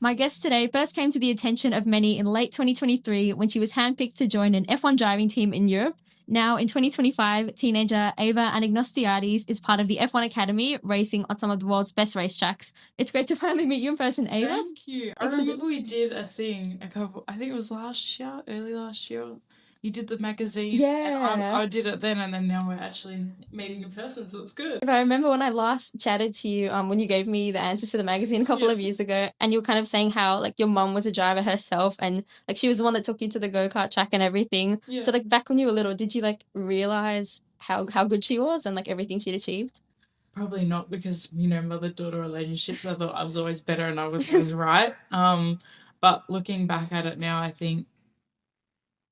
My guest today first came to the attention of many in late 2023 when she was handpicked to join an F1 driving team in Europe. Now, in 2025, teenager Aiva Anagnostiadis is part of the F1 Academy, racing on some of the world's best racetracks. It's great to finally meet you in person, Aiva. Thank you. I remember we did a thing I think it was early last year. You did the magazine. Yeah. And I did it then, and then now we're actually meeting in person, so it's good. But I remember when I last chatted to you, when you gave me the answers for the magazine a couple of years ago, and you were kind of saying how, like, your mum was a driver herself, and, like, she was the one that took you to the go-kart track and everything. Yeah. So, like, back when you were little, did you, like, realise how good she was and, like, everything she'd achieved? Probably not, because, mother-daughter relationships, I thought I was always better and I was always right. But looking back at it now, I think,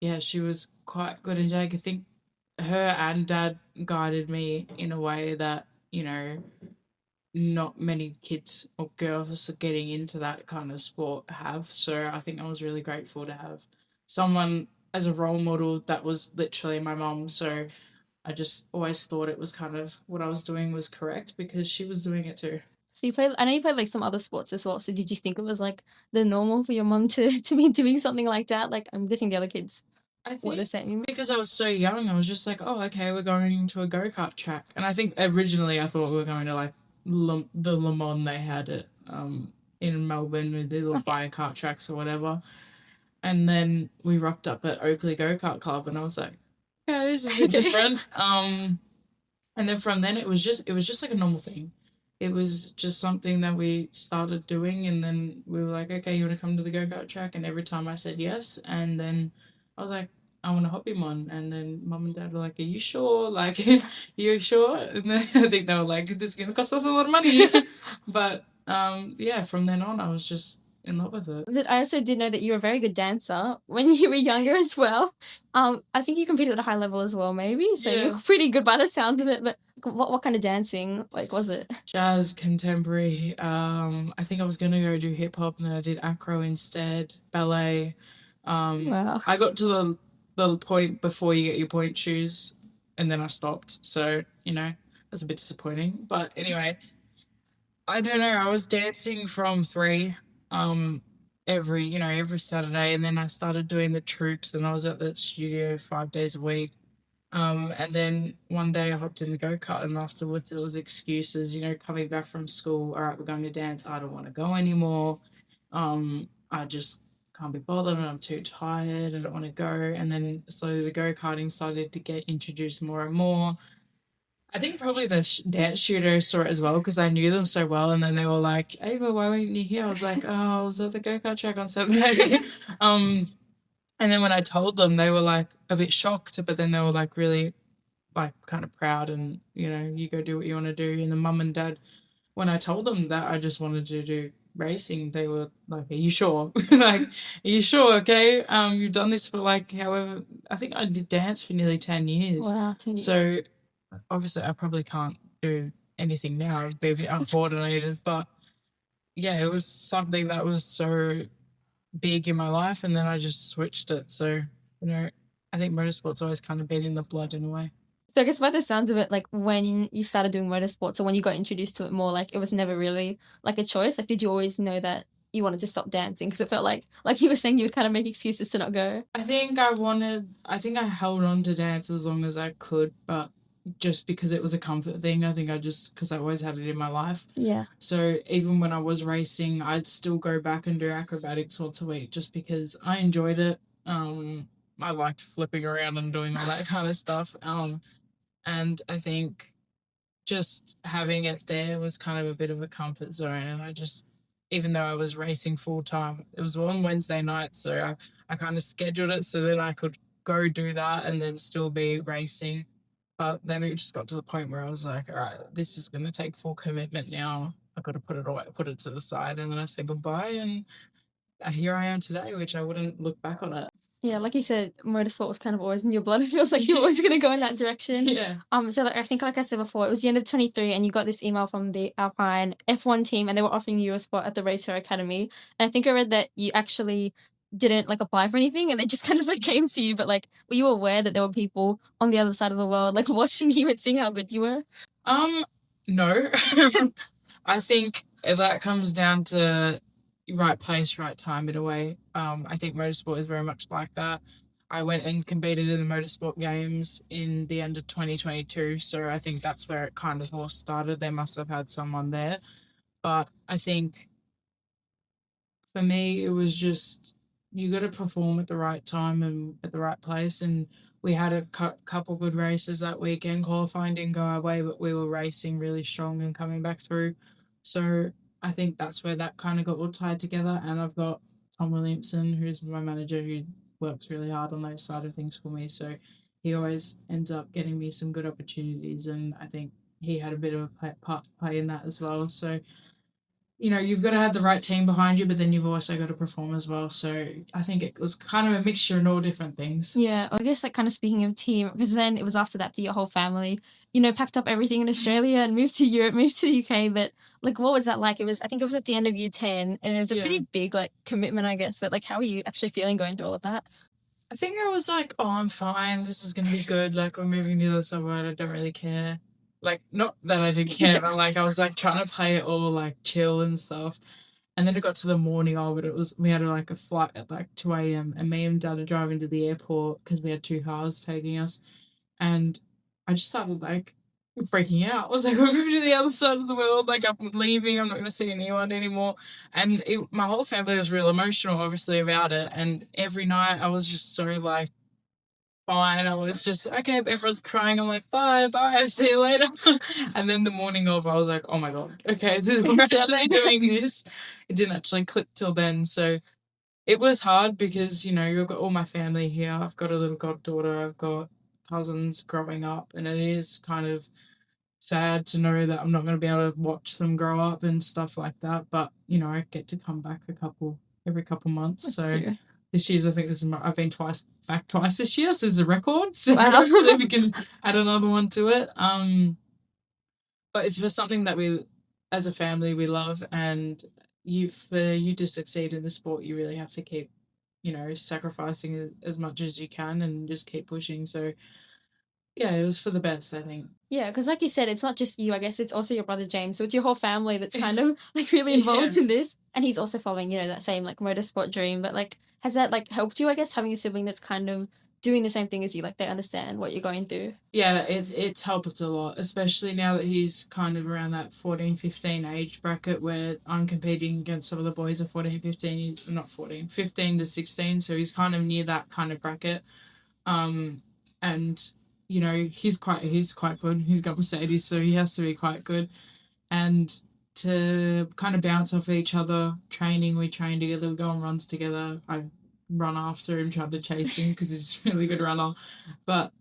yeah, she was quite good. And I think her and dad guided me in a way that, not many kids or girls getting into that kind of sport have. So I think I was really grateful to have someone as a role model that was literally my mom. So I just always thought it was kind of what I was doing was correct because she was doing it too. So I know you played, like, some other sports as well. So did you think it was, like, the normal for your mum to be doing something like that? Like, I'm guessing the other kids were the same. Because I was so young, I was just like, oh, okay, we're going to a go-kart track. And I think originally I thought we were going to, like, the Le Mans they had it in Melbourne with the little fire kart tracks or whatever. And then we rocked up at Oakley Go-Kart Club, and I was like, yeah, this is a bit different. And then from then it was just like a normal thing. It was just something that we started doing, and then we were like, okay, you want to come to the go-kart track? And every time I said yes, and then I was like, I want to hop in one. And then mum and dad were like, are you sure? Like, are you sure? And then I think they were like, this is going to cost us a lot of money. But yeah, from then on, I was just in love with it. But I also did know that you were a very good dancer when you were younger as well. I think you competed at a high level as well, maybe. So Yeah. you're pretty good by the sounds of it. But what kind of dancing, like, was it? Jazz, contemporary. I think I was going to go do hip-hop, and then I did acro instead, ballet. Wow. I got to the point before you get your point shoes, and then I stopped. So, that's a bit disappointing. But anyway, I don't know. I was dancing from 3 every Saturday, and then I started doing the troops, and I was at the studio 5 days a week. And then one day I hopped in the go-kart, and afterwards it was excuses, coming back from school. All right, we're going to dance. I don't want to go anymore. I just can't be bothered, and I'm too tired. I don't want to go. And then slowly the go-karting started to get introduced more and more. I think probably the dance studios saw it as well because I knew them so well, and then they were like, Ava, why weren't you here? I was like, oh, I was at the go-kart track on Saturday. And then when I told them, they were like a bit shocked, but then they were like really like kind of proud, and you go do what you want to do. And the mum and dad, when I told them that I just wanted to do racing, they were like, are you sure? Like, are you sure? Okay, you've done this for like however, I think I did dance for nearly 10 years. Wow, 10 years. So obviously I probably can't do anything now. I'd be a bit uncoordinated, but yeah, it was something that was so big in my life, and then I just switched it. So, I think motorsport's always kind of been in the blood in a way. So I guess by the sounds of it, like, when you started doing motorsports or when you got introduced to it more, like, it was never really like a choice. Like, did you always know that you wanted to stop dancing? Because it felt like you were saying, you would kind of make excuses to not go. I think I held on to dance as long as I could, but just because it was a comfort thing. I think because I always had it in my life. Yeah. So even when I was racing, I'd still go back and do acrobatics once a week just because I enjoyed it. I liked flipping around and doing all that kind of stuff. And I think just having it there was kind of a bit of a comfort zone. And I just, even though I was racing full time, it was on Wednesday night, so I kind of scheduled it so then I could go do that and then still be racing. But then it just got to the point where I was like, all right, this is going to take full commitment now. I've got to put it away, put it to the side. And then I said goodbye, and here I am today, which I wouldn't look back on it. Yeah, like you said, motorsport was kind of always in your blood. It feels like you're always going to go in that direction. Yeah. So I think, like I said before, it was the end of 23, and you got this email from the Alpine F1 team, and they were offering you a spot at the Race Her Academy. And I think I read that you actually didn't like apply for anything, and they just kind of like came to you. But like, were you aware that there were people on the other side of the world like watching you and seeing how good you were? No. I think that comes down to right place, right time in a way. I think motorsport is very much like that. I went and competed in the motorsport games in the end of 2022, so I think that's where it kind of all started. They must have had someone there, but I think for me, it was just you got to perform at the right time and at the right place. And we had a couple good races that weekend. Qualifying didn't go our way, but we were racing really strong and coming back through. So I think that's where that kind of got all tied together. And I've got Tom Williamson, who's my manager, who works really hard on those side of things for me. So he always ends up getting me some good opportunities. And I think he had a bit of a part to play in that as well. So you've got to have the right team behind you, but then you've also got to perform as well. So I think it was kind of a mixture in all different things. Yeah, I guess like kind of speaking of team, because then it was after that your whole family, packed up everything in Australia and moved to Europe, moved to the UK. But like, what was that like? I think it was at the end of year 10, and it was a pretty big like commitment, I guess. But like, how are you actually feeling going through all of that? I think I was like, oh, I'm fine. This is going to be good. Like, we're moving to the other side. I don't really care. Like, not that I didn't care, but like, I was like trying to play it all like chill and stuff. And then it got to the morning of it. We had like a flight at like 2 a.m. and me and dad are driving to the airport because we had two cars taking us. And I just started like freaking out. I was like, we're moving to the other side of the world. Like, I'm leaving. I'm not going to see anyone anymore. And my whole family was real emotional, obviously, about it. And every night I was just so like, fine. I was just, okay, everyone's crying. I'm like, bye, see you later. And then the morning of, I was like, oh my God, okay, we're actually doing this. It didn't actually click till then. So it was hard because, you've got all my family here. I've got a little goddaughter. I've got cousins growing up. And it is kind of sad to know that I'm not going to be able to watch them grow up and stuff like that. But, I get to come back every couple months. That's so true. this year, I think I've been back twice this year, so this is a record. So hopefully we can add another one to it. But it's for something that we, as a family, we love, and for you to succeed in the sport, you really have to keep, sacrificing as much as you can and just keep pushing. So yeah, it was for the best, I think. Yeah, because like you said, it's not just you, I guess it's also your brother James. So it's your whole family that's kind of like really involved in this. And he's also following, that same like motorsport dream. But like, has that like helped you, I guess, having a sibling that's kind of doing the same thing as you? Like they understand what you're going through. Yeah, it's helped a lot, especially now that he's kind of around that 14, 15 age bracket where I'm competing against some of the boys of 14, 15, not 14, 15 to 16. So he's kind of near that kind of bracket. And he's quite good. He's got Mercedes, so he has to be quite good. And to kind of bounce off each other, we train together, we go on runs together. I run after him, trying to chase him because he's a really good runner. But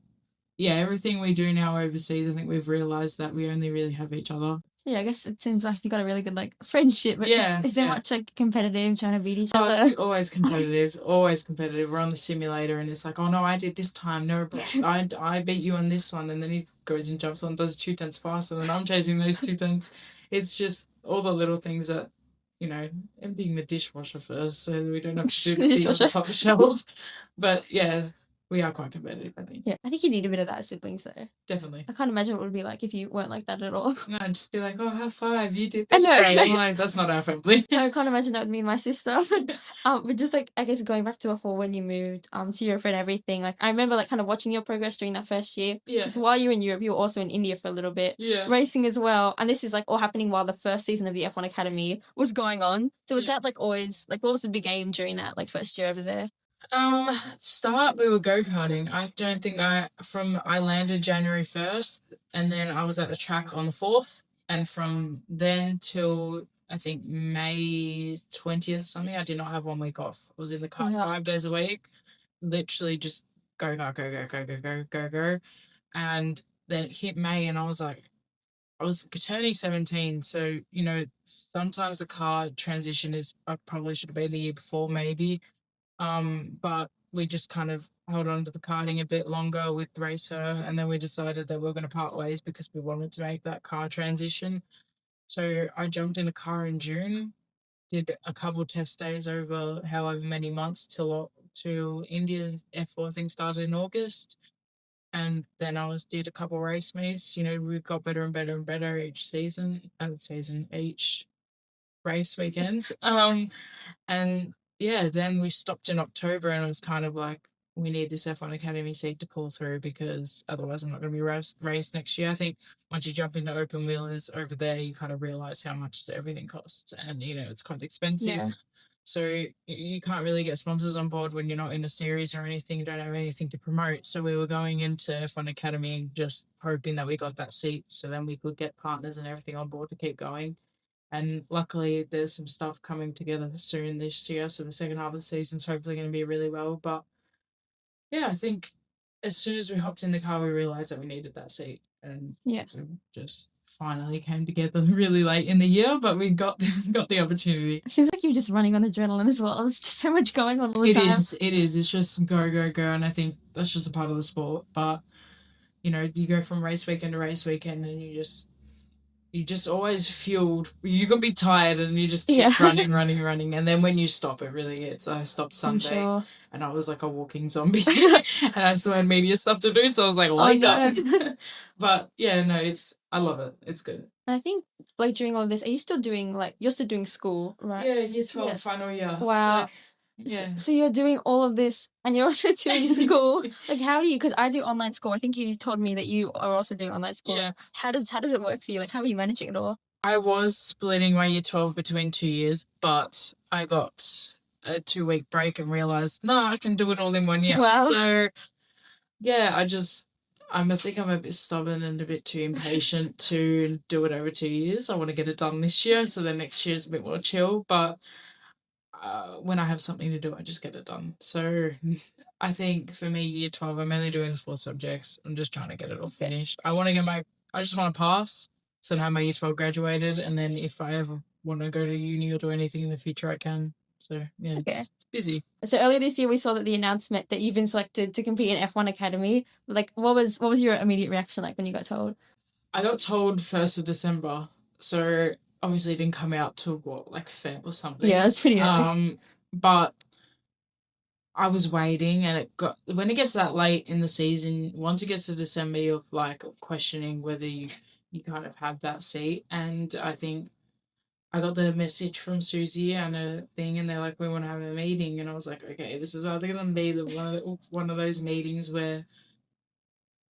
yeah, everything we do now overseas, I think we've realised that we only really have each other. Yeah, I guess it seems like you got a really good like friendship. But yeah, is there much like competitive, trying to beat each other? It's always competitive, always competitive. We're on the simulator and it's like, oh no, I did this time. No, but I beat you on this one. And then he goes and jumps on, does 2 tenths faster than I'm chasing those 2 tenths. It's just all the little things that, emptying the dishwasher first so we don't have to do the thing on the top shelf. But yeah, we are quite competitive, I think. Yeah, I think you need a bit of that as siblings, though. Definitely. I can't imagine what it would be like if you weren't like that at all. No, I'd just be like, oh, high five, you did this. I know. I'm like, that's not our family. I can't imagine that with me and my sister. But just like, I guess going back to before when you moved to Europe and everything, like I remember like kind of watching your progress during that first year. Yeah. Because while you were in Europe, you were also in India for a little bit. Yeah. Racing as well. And this is like all happening while the first season of the F1 Academy was going on. So was that like always, like what was the big aim during that like first year over there? Start we were go-karting. I don't think I landed January 1st and then I was at the track on the 4th, and from then till I think May 20th or something, I did not have 1 week off. I was in the car 5 days a week, literally just go, and then it hit May and I was like, I was turning 17, so sometimes the car transition I probably should have been the year before maybe. But we just kind of held on to the karting a bit longer with Racer, and then we decided that we are going to part ways because we wanted to make that car transition. So I jumped in a car in June, did a couple test days over however many months till India's F4 thing started in August. And then did a couple race meets. We got better and better and better each race weekend. And yeah, then we stopped in October, and it was kind of like, we need this F1 Academy seat to pull through because otherwise I'm not going to be raced next year. I think once you jump into open wheelers over there, you kind of realize how much everything costs, and it's quite expensive. Yeah. So you can't really get sponsors on board when you're not in a series or anything. You don't have anything to promote. So we were going into F1 Academy just hoping that we got that seat, so then we could get partners and everything on board to keep going. And luckily, there's some stuff coming together soon this year. So the second half of the season's hopefully going to be really well. But yeah, I think as soon as we hopped in the car, we realized that we needed that seat, and Yeah. it just finally came together really late in the year. But we got the opportunity. It seems like you're just running on adrenaline as well. There's just so much going on all the It time. is. It's just go, go, go, and I think that's just a part of the sport. But you go from race weekend to race weekend, and you just always fueled. You're gonna be tired, and you just keep running, and then when you stop, it really hits. I stopped Sunday, and I was like a walking zombie, and I still had media stuff to do, so I was like, wake up. But yeah, no, I love it. It's good. I think like during all this, are you still doing you're still doing school, right? Yeah, year 12 final year. Wow. So, yeah. So you're doing all of this, and you're also doing school. Like, how do you? Because I do online school. I think you told me that you are also doing online school. Yeah. How does it work for you? Like, how are you managing it all? I was splitting my year 12 between 2 years, but I got a 2-week break and realized, no, I can do it all in 1 year. Wow. So, yeah, I think I'm a bit stubborn and a bit too impatient to do it over 2 years. I want to get it done this year, so then next year's a bit more chill. But when I have something to do, I just get it done. So I think for me, year 12, I'm only doing 4 subjects. I'm just trying to get it all finished. I just want to pass, so now my year 12 graduated, and then if I ever want to go to uni or do anything in the future, I can. So yeah, it's busy. So earlier this year, we saw that the announcement that you've been selected to compete in F1 Academy. Like, what was your immediate reaction like when you got told? I got told 1st of December, so obviously it didn't come out till Feb or something. Yeah, it's pretty early. But I was waiting, and when it gets that late in the season, once it gets to December, you're questioning whether you kind of have that seat. And I think I got the message from Susie and a thing, and they're like, we want to have a meeting, and I was like, okay, this is either going to be one of those meetings where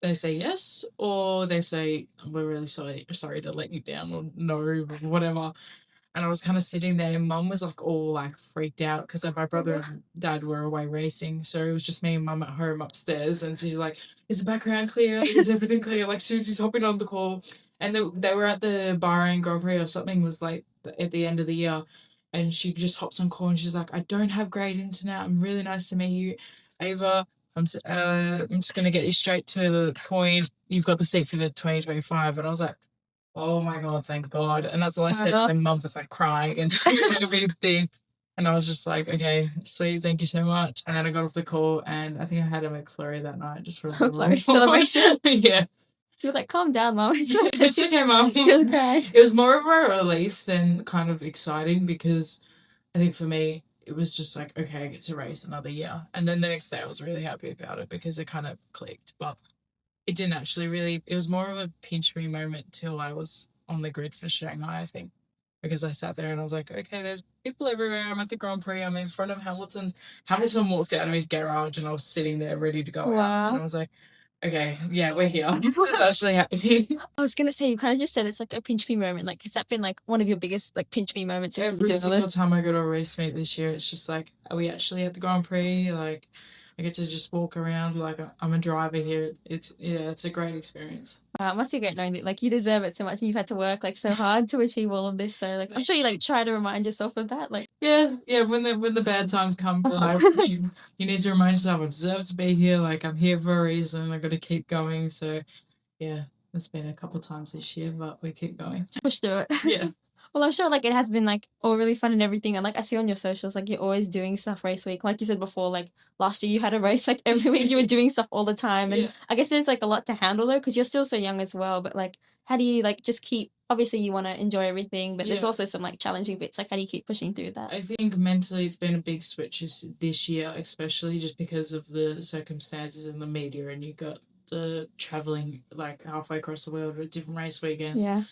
they say yes, or they say, we're really sorry to let you down, or no, whatever. And I was kind of sitting there, and Mum was all freaked out because my brother and Dad were away racing, so it was just me and Mum at home upstairs, and she's like, is the background clear? Is everything clear? Like, Susie's hopping on the call. And they were at the Bahrain Grand Prix or something, was at the end of the year, and she just hops on call and she's like, I don't have great internet. I'm really nice to meet you, Ava. I'm just going to get you straight to the point. You've got the seat for the 2025. And I was like, oh my God, thank God. And that's all I said. My mum was crying and a big thing. And I was just like, okay, sweet, thank you so much. And then I got off the call, and I think I had a McFlurry that night just for a little celebration. Yeah. She was like, calm down, Mum. It's okay, Mum. She was crying. It was more of a relief than kind of exciting, because I think for me, it was just like, okay, I get to race another year. And then the next day I was really happy about it because it kind of clicked. But it didn't actually really, it was more of a pinch me moment till I was on the grid for Shanghai, I think. Because I sat there and I was like, okay, there's people everywhere. I'm at the Grand Prix. I'm in front of Hamilton's. Hamilton walked out of his garage, and I was sitting there ready to go out. And I was like, okay, yeah, we're here. It's actually happening. I was going to say, you kind of just said it's like a pinch me moment. Like, has that been one of your biggest pinch me moments? Every single time I go to a race meet this year, it's just like, are we actually at the Grand Prix? Like, I get to just walk around like I'm a driver here. It's a great experience. It must be great knowing that you deserve it so much, and you've had to work so hard to achieve all of this. So I'm sure you try to remind yourself of that. Yeah. When the bad times come, you need to remind yourself, I deserve to be here. I'm here for a reason. I got to keep going. So yeah, it's been a couple of times this year, but we keep going. Push through it. Yeah. Well, I'm sure it has been all really fun and everything, and I see on your socials you're always doing stuff race week. Like you said before, last year you had a race every week. You were doing stuff all the time, and I guess there's a lot to handle though, because you're still so young as well. But how do you just keep? Obviously, you want to enjoy everything, but there's also some challenging bits. How do you keep pushing through that? I think mentally it's been a big switch this year, especially just because of the circumstances and the media, and you got the traveling halfway across the world with different race weekends. Yeah.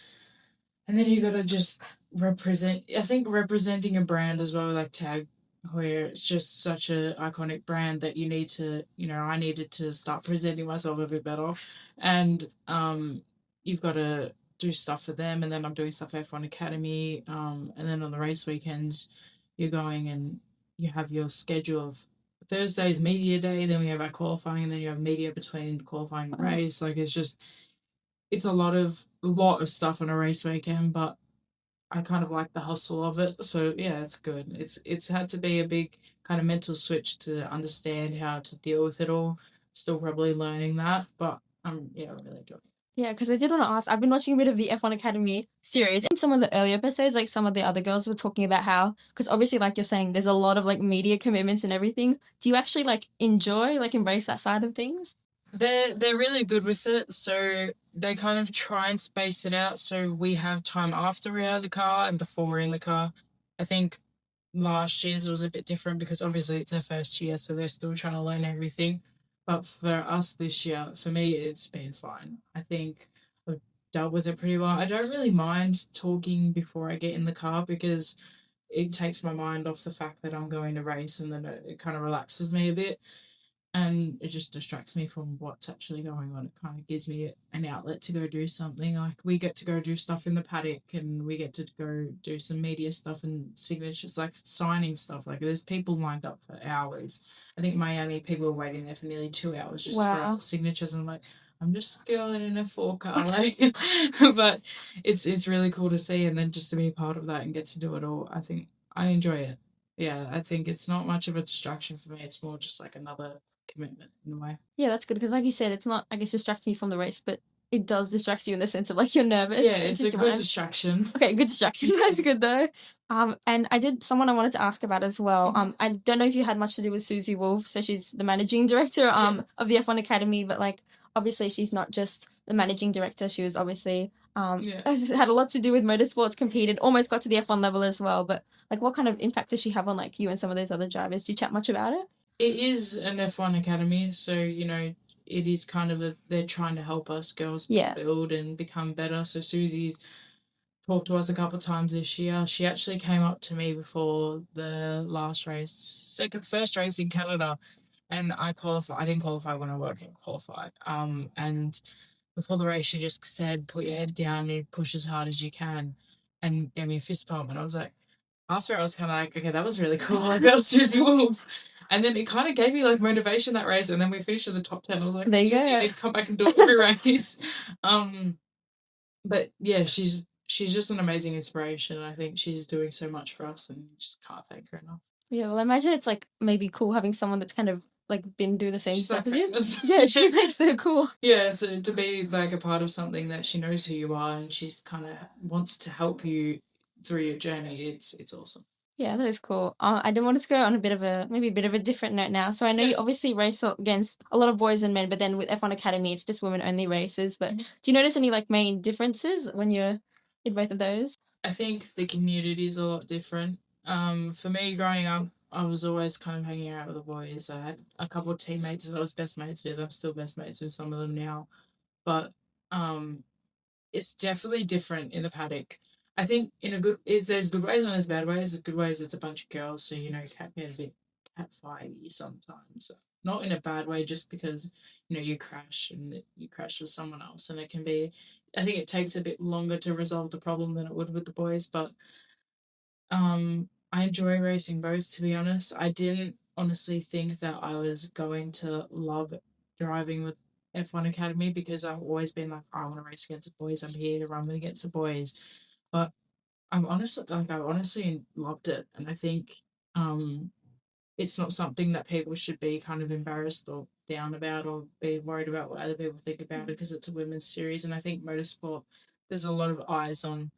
And then you gotta just represent. I think representing a brand as well, like Tag, where it's just such a iconic brand that you need to. I needed to start presenting myself a bit better, and you've got to do stuff for them, and then I'm doing stuff for F1 Academy, and then on the race weekends, you're going and you have your schedule of Thursday's media day, then we have our qualifying, and then you have media between the qualifying and race. Like it's a lot of stuff on a race weekend, but I kind of like the hustle of it. So yeah, it's good. It's had to be a big kind of mental switch to understand how to deal with it all. Still probably learning that, but yeah, I really enjoy it. Yeah, because I did want to ask, I've been watching a bit of the F1 Academy series. In some of the earlier episodes, like some of the other girls were talking about how, because obviously, like you're saying, there's a lot of like media commitments and everything. Do you actually like enjoy, like embrace that side of things? They're really good with it, so they kind of try and space it out so we have time after we're out of the car and before we're in the car. I think last year's was a bit different because obviously it's their first year, so they're still trying to learn everything. But for us this year, for me, it's been fine. I think I've dealt with it pretty well. I don't really mind talking before I get in the car because it takes my mind off the fact that I'm going to race, and then it kind of relaxes me a bit, and it just distracts me from what's actually going on. It kind of gives me an outlet to go do something. Like we get to go do stuff in the paddock, and we get to go do some media stuff and signatures, like signing stuff. Like there's people lined up for hours. I think Miami people were waiting there for nearly 2 hours just Wow. for signatures. And I'm like, I'm just a girl in a 4 car, like, but it's really cool to see, and then just to be part of that and get to do it all. I think I enjoy it. Yeah, I think it's not much of a distraction for me. It's more just like another commitment in a way. Yeah, that's good because, like you said, it's not, I guess, distracting you from the race, but it does distract you in the sense of like you're nervous. Yeah, it's a good distraction. Okay, good distraction. That's good though. And someone I wanted to ask about as well. I don't know if you had much to do with Susie Wolf, so she's the managing director of the F1 Academy, but like obviously she's not just the managing director. She was obviously had a lot to do with motorsports, competed, almost got to the F1 level as well. But like, what kind of impact does she have on like you and some of those other drivers? Do you chat much about it? It is an F1 academy, so it is kind of they're trying to help us girls build and become better. So Susie's talked to us a couple of times this year. She actually came up to me before the last race, first race in Canada, and I qualified. I didn't qualify when I worked in qualify. And before the race, she just said, "Put your head down and push as hard as you can," and gave me a fist pump. And I was like, after I was kind of like, okay, that was really cool. Like that was Susie Wolf. And then it kind of gave me like motivation that race. And then we finished in the top 10. I was like, There you Susie, go. I need to come back and do it every race. But yeah, she's just an amazing inspiration. I think she's doing so much for us, and just can't thank her enough. Yeah, well, I imagine it's like maybe cool having someone that's kind of like been through the same She's stuff like as you. Yeah, she's like so cool. Yeah, so to be like a part of something that she knows who you are and she's kind of wants to help you through your journey, it's awesome. Yeah, that is cool. I did want to go on maybe a bit of a different note now. So I know you obviously race against a lot of boys and men, but then with F1 Academy, it's just women only races. But do you notice any like main differences when you're in both of those? I think the community is a lot different. For me, growing up, I was always kind of hanging out with the boys. I had a couple of teammates that I was best mates with. I'm still best mates with some of them now, but um, it's definitely different in the paddock. I think there's good ways and there's bad ways. There's good ways. It's a bunch of girls, so you can get a bit cat fighty sometimes. Not in a bad way, just because you crash and you crash with someone else, and it can be. I think it takes a bit longer to resolve the problem than it would with the boys, but I enjoy racing both. To be honest, I didn't honestly think that I was going to love driving with F1 Academy because I've always been like, I want to race against the boys. I'm here to run against the boys, but I honestly loved it, and I think it's not something that people should be kind of embarrassed or down about or be worried about what other people think about it because it's a women's series, and I think motorsport there's a lot of eyes on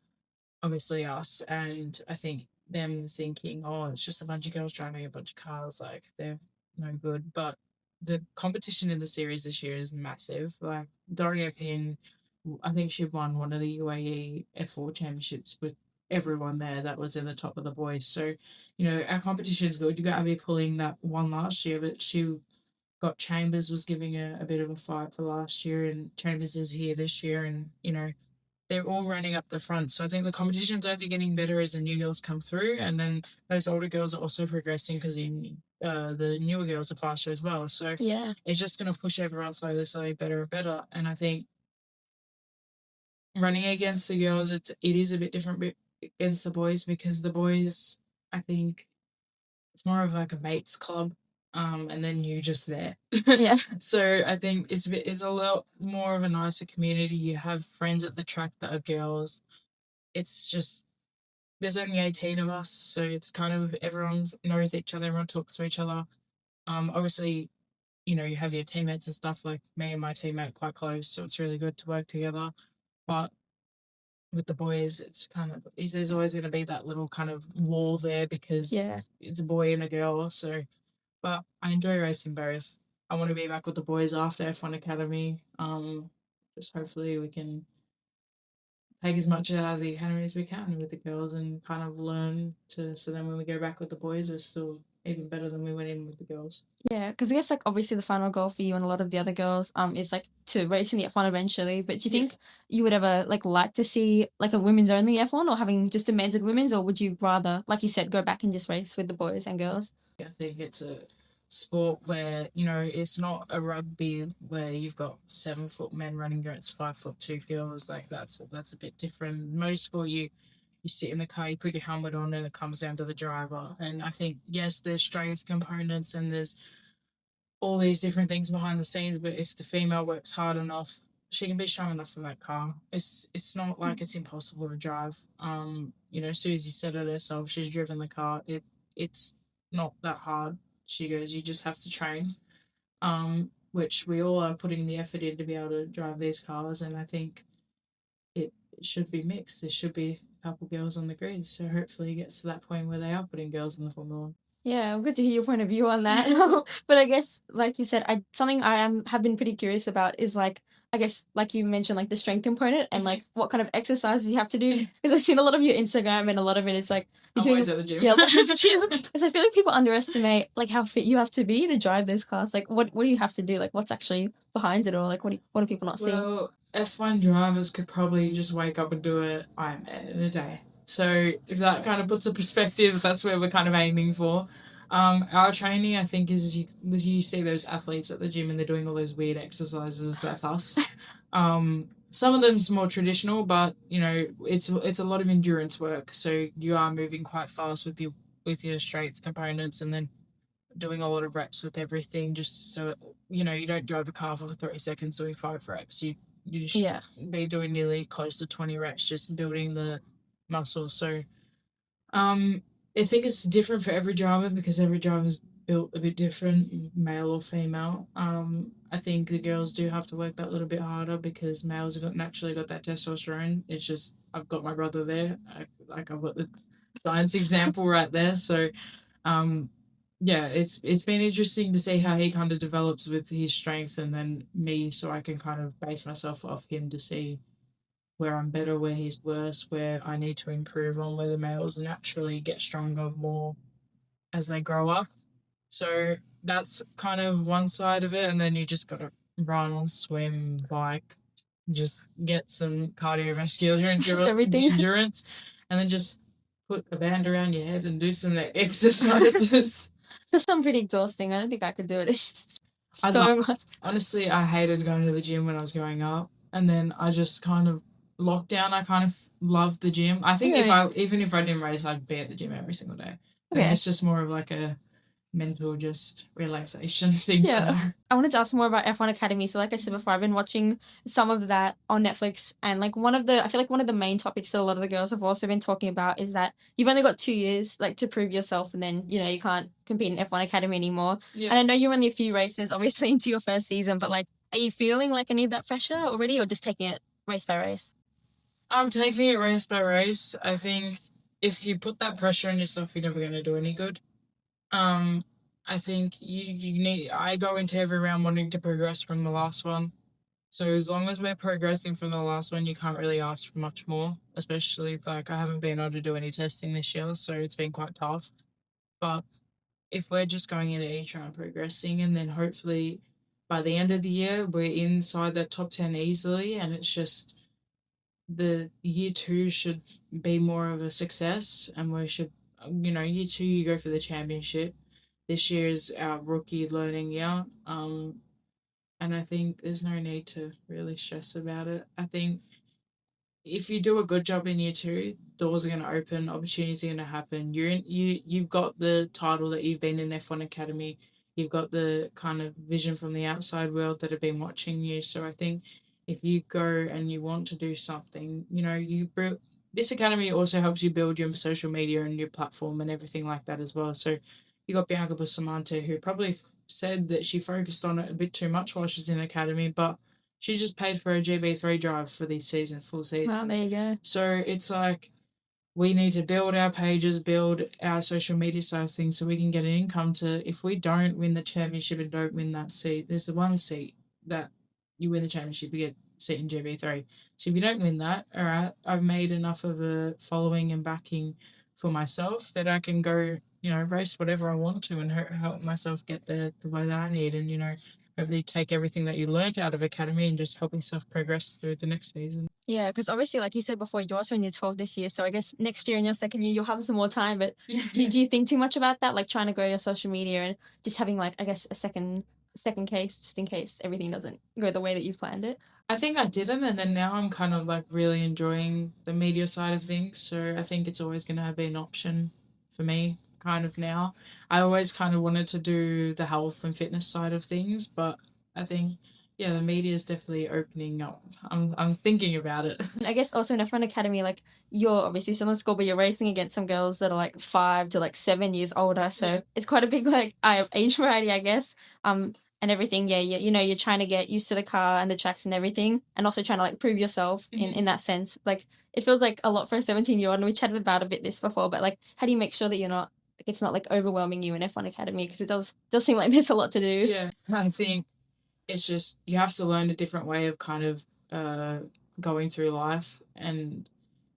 obviously us, and I think them thinking, oh, it's just a bunch of girls driving a bunch of cars, like they're no good. But the competition in the series this year is massive. Like Daria Pin, I think she won one of the UAE F4 championships with everyone there that was in the top of the boys. So, our competition is good. You got to be pulling that one last year, but she got Chambers was giving a bit of a fight for last year, and Chambers is here this year, and they're all running up the front. So I think the competition's only getting better as the new girls come through, and then those older girls are also progressing because the newer girls are faster as well. So Yeah. it's just going to push everyone slowly better and better. And I think running against the girls, it is a bit different against the boys, because the boys, I think, it's more of like a mates club, and then you just there. Yeah. So I think it's a lot more of a nicer community. You have friends at the track that are girls. It's just there's only 18 of us, so it's kind of everyone knows each other, everyone talks to each other. Obviously, you have your teammates and stuff. Like me and my teammate quite close, so it's really good to work together. But with the boys, it's kind of there's always going to be that little kind of wall there because Yeah. it's a boy and a girl. So, but I enjoy racing both. I want to be back with the boys after F1 Academy. Just hopefully we can take as much out of the academy as we can with the girls and kind of learn to. So then when we go back with the boys, we're still even better than we went in with the girls. Yeah, because I guess like obviously the final goal for you and a lot of the other girls is like to race in the F1 eventually. But do you think you would ever like to see like a women's only F1 or having just a men's and women's, or would you rather, like you said, go back and just race with the boys and girls? I think it's a sport where it's not a rugby where you've got 7 foot men running against 5'2" girls. Like that's a bit different. Motorsport, you sit in the car, you put your helmet on, and it comes down to the driver. And I think yes, there's strength components and there's all these different things behind the scenes, but if the female works hard enough, she can be strong enough in that car. It's not like it's impossible to drive. Susie said it herself. She's driven the car. It's not that hard. She goes, you just have to train. Which we all are putting the effort in to be able to drive these cars, and I think it should be mixed. There should be a couple girls on the grid, so hopefully it gets to that point where they are putting girls in the Formula One. Yeah, good to hear your point of view on that. But I guess, like you said, something I have been pretty curious about is like, I guess, like you mentioned, like the strength component and like what kind of exercises you have to do. Because I've seen a lot of your Instagram and a lot of it is like I'm always at the gym. Yeah, like, because I feel like people underestimate like how fit you have to be to drive this class. Like, what do you have to do? Like, what's actually behind it, or like what do people not see? Well, F1 drivers could probably just wake up and do an Ironman in a day. So if that kind of puts a perspective, that's where we're kind of aiming for. Our training, I think, is you see those athletes at the gym and they're doing all those weird exercises. That's us. Some of them's more traditional, but it's a lot of endurance work. So you are moving quite fast with your strength components, and then doing a lot of reps with everything, just so you don't drive a car for 30 seconds doing 5 reps. You should be doing nearly close to 20 reps, just building the muscles. So I think it's different for every driver because every driver's built a bit different, male or female. I think the girls do have to work that little bit harder because males have naturally got that testosterone. It's just I've got my brother there, I've got the science example right there. So yeah, it's been interesting to see how he kind of develops with his strengths and then me, so I can kind of base myself off him to see where I'm better, where he's worse, where I need to improve on, where the males naturally get stronger more as they grow up. So that's kind of one side of it, and then you just got to run, swim, bike, just get some cardiovascular endurance, and then just put a band around your head and do some exercises. That's something pretty exhausting. I don't think I could do it. It's just so much. Honestly, I hated going to the gym when I was growing up, and then I just kind of lockdown. I kind of loved the gym. I think even if I didn't race, I'd be at the gym every single day. Okay. It's just more of like a mental just relaxation thing. Yeah. I wanted to ask more about F1 Academy. So like I said before, I've been watching some of that on Netflix, and like I feel like one of the main topics that a lot of the girls have also been talking about is that you've only got 2 years like to prove yourself, and then you can't compete in F1 Academy anymore. Yeah. And I know you're only a few races obviously into your first season, but like are you feeling like any of that pressure already, or just taking it race by race? I'm taking it race by race. I think if you put that pressure on yourself, you're never going to do any good. I think I go into every round wanting to progress from the last one. So as long as we're progressing from the last one, you can't really ask for much more, especially like I haven't been able to do any testing this year, so it's been quite tough. But if we're just going into each round progressing, and then hopefully by the end of the year, we're inside that top 10 easily, and it's just the year two should be more of a success, and we should, year two you go for the championship. This year is our rookie learning year, and I think there's no need to really stress about it. I think if you do a good job in year two, doors are going to open, opportunities are going to happen. You've got the title that you've been in F1 Academy. You've got the kind of vision from the outside world that have been watching you. So I think if you go and you want to do something, this academy also helps you build your social media and your platform and everything like that as well. So you got Bianca Bustamante, who probably said that she focused on it a bit too much while she's in academy, but she just paid for a GB3 drive for this season, full season. Wow, there you go. So it's like we need to build our pages, build our social media side of things so we can get an income to, if we don't win the championship and don't win that seat, there's the one seat that you win the championship, you get a seat in GB3. So if you don't win that, all right, I've made enough of a following and backing for myself that I can go, race whatever I want to and help myself get the way that I need. And, hopefully take everything that you learned out of academy and just help yourself progress through the next season. Yeah, because obviously, like you said before, you're also in year 12 this year. So I guess next year in your second year, you'll have some more time. But do you think too much about that? Like trying to grow your social media and just having, like, I guess, a second case just in case everything doesn't go the way that you've planned it? I think I didn't, and then now I'm kind of like really enjoying the media side of things. So I think it's always going to be an option for me, kind of now. I always kind of wanted to do the health and fitness side of things, but I think, yeah, the media is definitely opening up. I'm thinking about it. And I guess also in F1 Academy, like you're obviously still in school, but you're racing against some girls that are like 5 to like 7 years older. So it's quite a big like age variety, I guess. And everything, yeah, you're trying to get used to the car and the tracks and everything, and also trying to like prove yourself in that sense. Like it feels like a lot for a 17-year-old, and we chatted about a bit this before, but like how do you make sure that you're not like it's not like overwhelming you in F1 Academy, because it does seem like there's a lot to do. Yeah, I think it's just you have to learn a different way of kind of going through life, and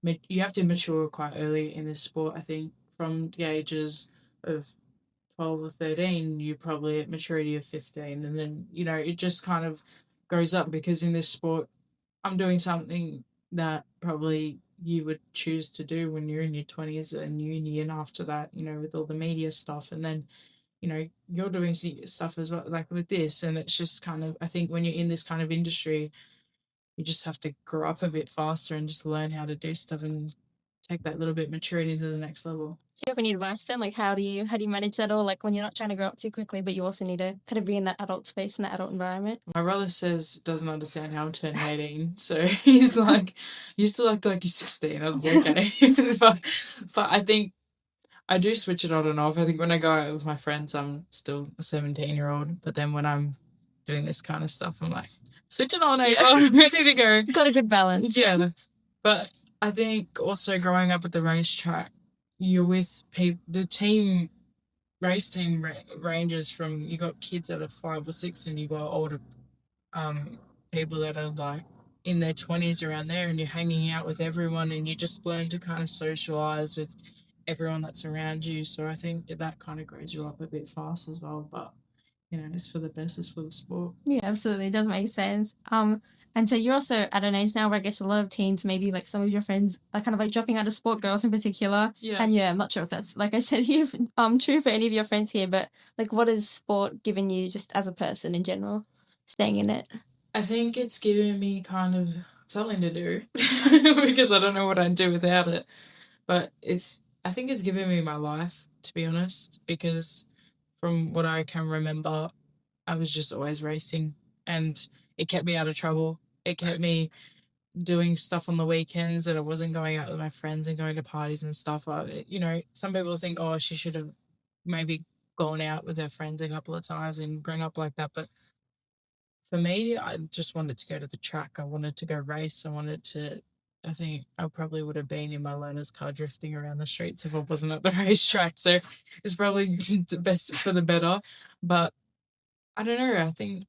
you have to mature quite early in this sport. I think from the ages of 12 or 13, you're probably at maturity of 15, and then it just kind of goes up, because in this sport I'm doing something that probably you would choose to do when you're in your 20s and uni, and after that, with all the media stuff, and then you're doing stuff as well, like with this. And it's just kind of, I think when you're in this kind of industry, you just have to grow up a bit faster and just learn how to do stuff and take that little bit maturity to the next level. Do you have any advice then? Like how do you manage that all? Like when you're not trying to grow up too quickly, but you also need to kind of be in that adult space and that adult environment? My brother doesn't understand how I'm turning 18, so he's like, "You still act like you're 16." I was like, "Okay," but I think I do switch it on and off. I think when I go out with my friends, I'm still a 17-year-old, but then when I'm doing this kind of stuff, I'm like, switch it on, Aiva. I'm ready to go. Got a good balance. Yeah, but I think also growing up at the racetrack, you're with the team. Race team ranges from, you got kids that are 5 or 6, and you got older people that are like in their 20s around there, and you're hanging out with everyone, and you just learn to kind of socialize with everyone that's around you. So I think that kind of grows you up a bit fast as well. But it's for the best, it's for the sport. Yeah, absolutely. It does make sense. And so you're also at an age now where I guess a lot of teens, maybe like some of your friends are kind of like dropping out of sport, girls in particular. Yeah. And yeah, I'm not sure if that's, like I said here, true for any of your friends here, but like what has sport given you just as a person in general, staying in it? I think it's given me kind of something to do because I don't know what I'd do without it. But I think it's given me my life, to be honest, because from what I can remember, I was just always racing, and it kept me out of trouble. It kept me doing stuff on the weekends that I wasn't going out with my friends and going to parties and stuff. Some people think, oh, she should have maybe gone out with her friends a couple of times and grown up like that. But for me, I just wanted to go to the track. I wanted to go race. I think I probably would have been in my learner's car drifting around the streets if I wasn't at the racetrack. So it's probably the best for the better. But I don't know. I think,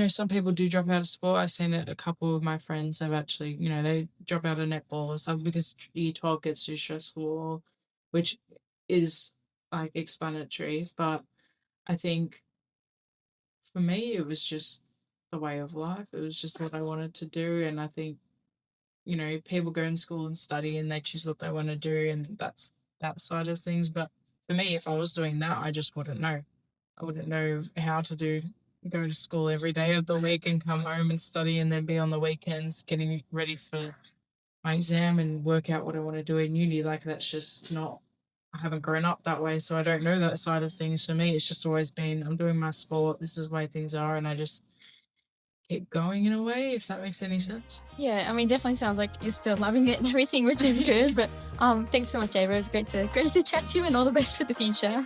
some people do drop out of sport. I've seen a couple of my friends have actually, they drop out of netball or something because year 12 gets too stressful, which is like explanatory. But I think for me, it was just the way of life. It was just what I wanted to do. And I think you know, people go in school and study and they choose what they want to do, and that's that side of things. But for me, if I was doing that, I just wouldn't know. I wouldn't know how to go to school every day of the week and come home and study and then be on the weekends getting ready for my exam and work out what I want to do in uni. Like that's just not, I haven't grown up that way, so I don't know that side of things. For me, it's just always been I'm doing my sport, this is the way things are, and I just keep going in a way, if that makes any sense. Yeah, I mean, definitely sounds like you're still loving it and everything, which is good. But thanks so much, Ava. It was great to chat to you, and all the best for the future.